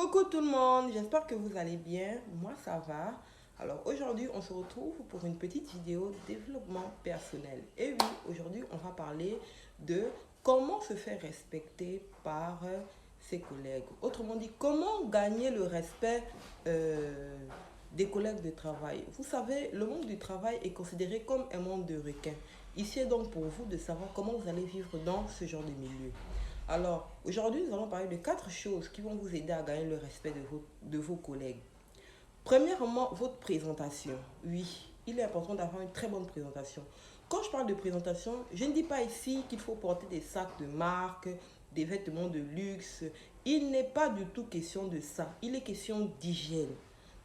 Coucou tout le monde, j'espère que vous allez bien. Moi ça va. Alors aujourd'hui on se retrouve pour une petite vidéo développement personnel. Et oui, aujourd'hui on va parler de comment se faire respecter par ses collègues. Autrement dit, comment gagner le respect des collègues de travail. Vous savez, le monde du travail est considéré comme un monde de requins. Ici est donc pour vous de savoir comment vous allez vivre dans ce genre de milieu. Alors, aujourd'hui, nous allons parler de 4 choses qui vont vous aider à gagner le respect de vos collègues. Premièrement, votre présentation. Oui, il est important d'avoir une très bonne présentation. Quand je parle de présentation, je ne dis pas ici qu'il faut porter des sacs de marque, des vêtements de luxe. Il n'est pas du tout question de ça. Il est question d'hygiène.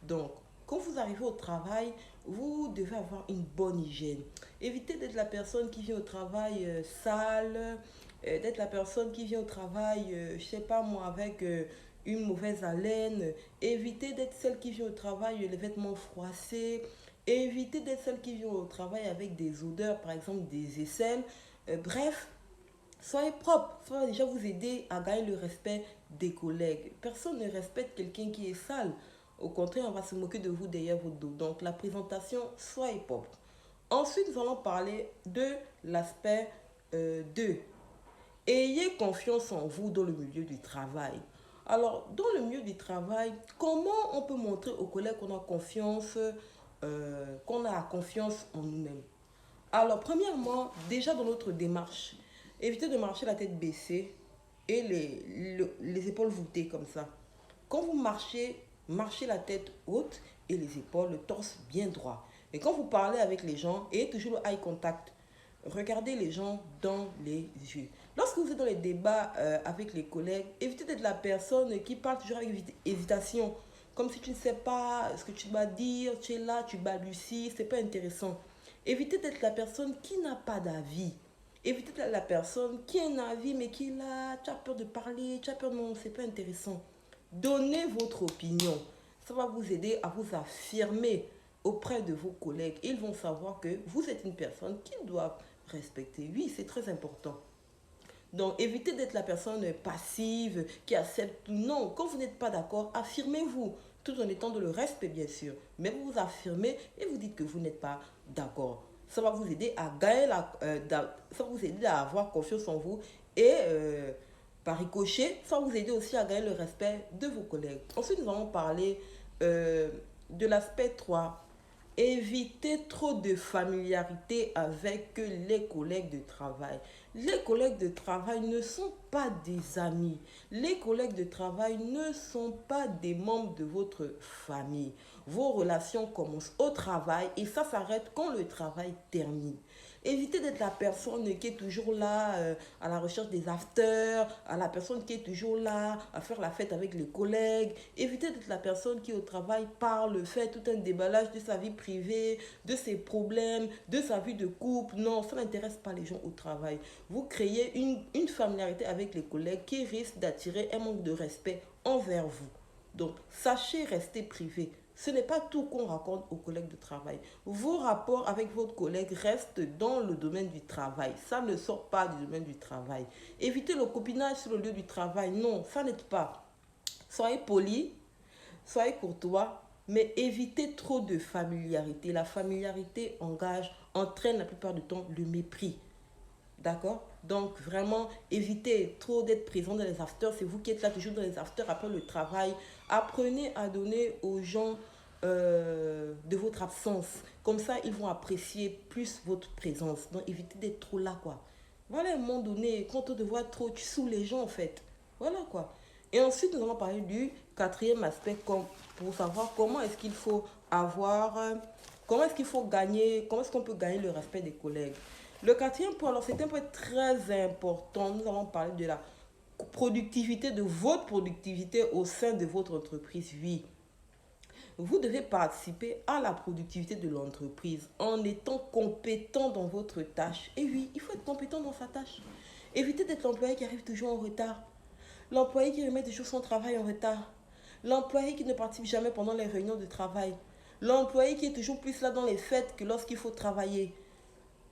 Donc, quand vous arrivez au travail, vous devez avoir une bonne hygiène. Évitez d'être la personne qui vient au travail sale, d'être la personne qui vient au travail, je sais pas moi, avec une mauvaise haleine. Évitez d'être celle qui vient au travail, les vêtements froissés. Évitez d'être celle qui vient au travail avec des odeurs, par exemple des aisselles. Bref, soyez propre. Ça va déjà vous aider à gagner le respect des collègues. Personne ne respecte quelqu'un qui est sale. Au contraire, on va se moquer de vous derrière votre dos. Donc, la présentation, soyez propre. Ensuite, nous allons parler de l'aspect 2. Ayez confiance en vous dans le milieu du travail. Alors, dans le milieu du travail, comment on peut montrer aux collègues qu'on a confiance en nous-mêmes? Alors, premièrement, déjà dans notre démarche, évitez de marcher la tête baissée et les épaules voûtées comme ça. Quand vous marchez, marchez la tête haute et les épaules, le torse bien droit. Et quand vous parlez avec les gens, ayez toujours le eye contact. Regardez les gens dans les yeux. Lorsque vous êtes dans les débats avec les collègues, évitez d'être la personne qui parle toujours avec hésitation. Comme si tu ne sais pas ce que tu dois dire, tu es là, tu balbuties, c'est pas intéressant. Évitez d'être la personne qui n'a pas d'avis. Évitez d'être la personne qui a un avis mais qui est là, tu as peur de parler, tu as peur, non, c'est pas intéressant. Donnez votre opinion. Ça va vous aider à vous affirmer auprès de vos collègues. Ils vont savoir que vous êtes une personne qu'ils doivent respecter. Oui, c'est très important. Donc, évitez d'être la personne passive qui accepte tout. Non, quand vous n'êtes pas d'accord, affirmez-vous, tout en étant dans le respect, bien sûr. Mais vous vous affirmez et vous dites que vous n'êtes pas d'accord. Ça va vous aider à gagner ça va vous aider à avoir confiance en vous et par ricochet, ça va vous aider aussi à gagner le respect de vos collègues. Ensuite, nous allons parler euh, de l'aspect 3. Évitez trop de familiarité avec les collègues de travail. Les collègues de travail ne sont pas des amis. Les collègues de travail ne sont pas des membres de votre famille. Vos relations commencent au travail et ça s'arrête quand le travail termine. Évitez d'être la personne qui est toujours là à la recherche des afters, à la personne qui est toujours là à faire la fête avec les collègues. Évitez d'être la personne qui au travail parle, fait tout un déballage de sa vie privée, de ses problèmes, de sa vie de couple. Non, ça n'intéresse pas les gens au travail. Vous créez une familiarité avec les collègues qui risque d'attirer un manque de respect envers vous. Donc, sachez rester privé. Ce n'est pas tout qu'on raconte aux collègues de travail. Vos rapports avec votre collègue restent dans le domaine du travail. Ça ne sort pas du domaine du travail. Évitez le copinage sur le lieu du travail. Non, ça n'aide pas. Soyez poli, soyez courtois, mais évitez trop de familiarité. La familiarité entraîne la plupart du temps le mépris. D'accord? Donc, vraiment, évitez trop d'être présent dans les afters. C'est vous qui êtes là toujours dans les afters après le travail. Apprenez à donner aux gens de votre absence. Comme ça, ils vont apprécier plus votre présence. Donc, évitez d'être trop là, quoi. Voilà, à un moment donné, quand on te voit trop, tu saoules les gens, en fait. Voilà, quoi. Et ensuite, nous allons parler du quatrième aspect pour savoir comment est-ce qu'il faut avoir, comment est-ce qu'il faut gagner, comment est-ce qu'on peut gagner le respect des collègues. Le quatrième point, alors c'est un point très important. Nous allons parler de la productivité, de votre productivité au sein de votre entreprise. Oui, vous devez participer à la productivité de l'entreprise en étant compétent dans votre tâche. Et oui, il faut être compétent dans sa tâche. Évitez d'être l'employé qui arrive toujours en retard. L'employé qui remet toujours son travail en retard. L'employé qui ne participe jamais pendant les réunions de travail. L'employé qui est toujours plus là dans les fêtes que lorsqu'il faut travailler.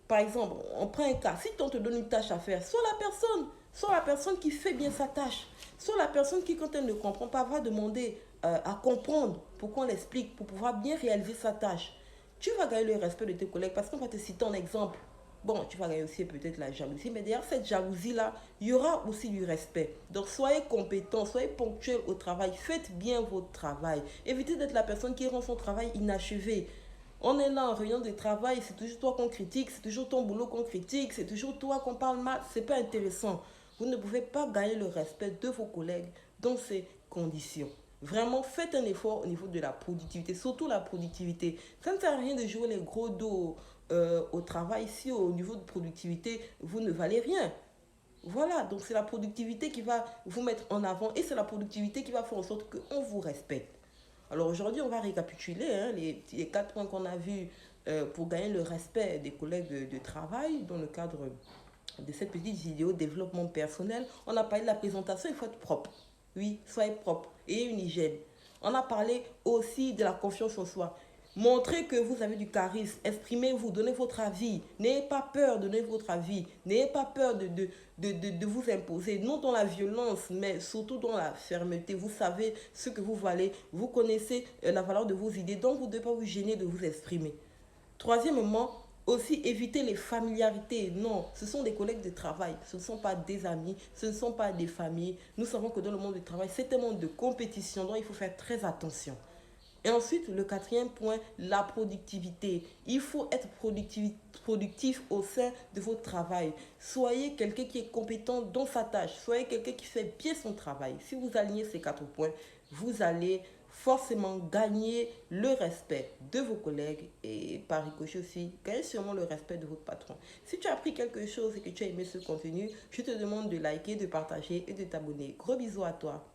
Par exemple, on prend un cas. Si on te donne une tâche à faire, sois la personne. Sois la personne qui fait bien sa tâche. Sois la personne qui, quand elle ne comprend pas, va demander à comprendre pour qu'on l'explique, pour pouvoir bien réaliser sa tâche. Tu vas gagner le respect de tes collègues parce qu'on va te citer un exemple. Bon, tu vas gagner aussi peut-être la jalousie, mais derrière cette jalousie-là, il y aura aussi du respect. Donc, soyez compétents, soyez ponctuels au travail, faites bien votre travail. Évitez d'être la personne qui rend son travail inachevé. On est là en réunion de travail, c'est toujours toi qu'on critique, c'est toujours ton boulot qu'on critique, c'est toujours toi qu'on parle mal, c'est pas intéressant. Vous ne pouvez pas gagner le respect de vos collègues dans ces conditions. Vraiment, faites un effort au niveau de la productivité, surtout la productivité. Ça ne sert à rien de jouer les gros dos au travail si au niveau de productivité, vous ne valez rien. Voilà, donc c'est la productivité qui va vous mettre en avant et c'est la productivité qui va faire en sorte qu'on vous respecte. Alors aujourd'hui, on va récapituler les 4 points qu'on a vus pour gagner le respect des collègues de travail dans le cadre de cette petite vidéo développement personnel. On a parlé de la présentation, il faut être propre. Oui, soyez propre et une hygiène. On a parlé aussi de la confiance en soi. Montrez que vous avez du charisme, exprimez-vous, donnez votre avis. N'ayez pas peur de donner votre avis. N'ayez pas peur de vous imposer, non dans la violence, mais surtout dans la fermeté. Vous savez ce que vous valez, vous connaissez la valeur de vos idées, donc vous ne devez pas vous gêner de vous exprimer. Troisièmement, aussi éviter les familiarités. Non, ce sont des collègues de travail, ce ne sont pas des amis, ce ne sont pas des familles. Nous savons que dans le monde du travail, c'est un monde de compétition, donc il faut faire très attention. Et ensuite, le quatrième point, la productivité. Il faut être productif au sein de votre travail. Soyez quelqu'un qui est compétent dans sa tâche. Soyez quelqu'un qui fait bien son travail. Si vous alignez ces 4 points, vous allez forcément gagner le respect de vos collègues et par ricochet aussi, gagner sûrement le respect de votre patron. Si tu as appris quelque chose et que tu as aimé ce contenu, je te demande de liker, de partager et de t'abonner. Gros bisous à toi.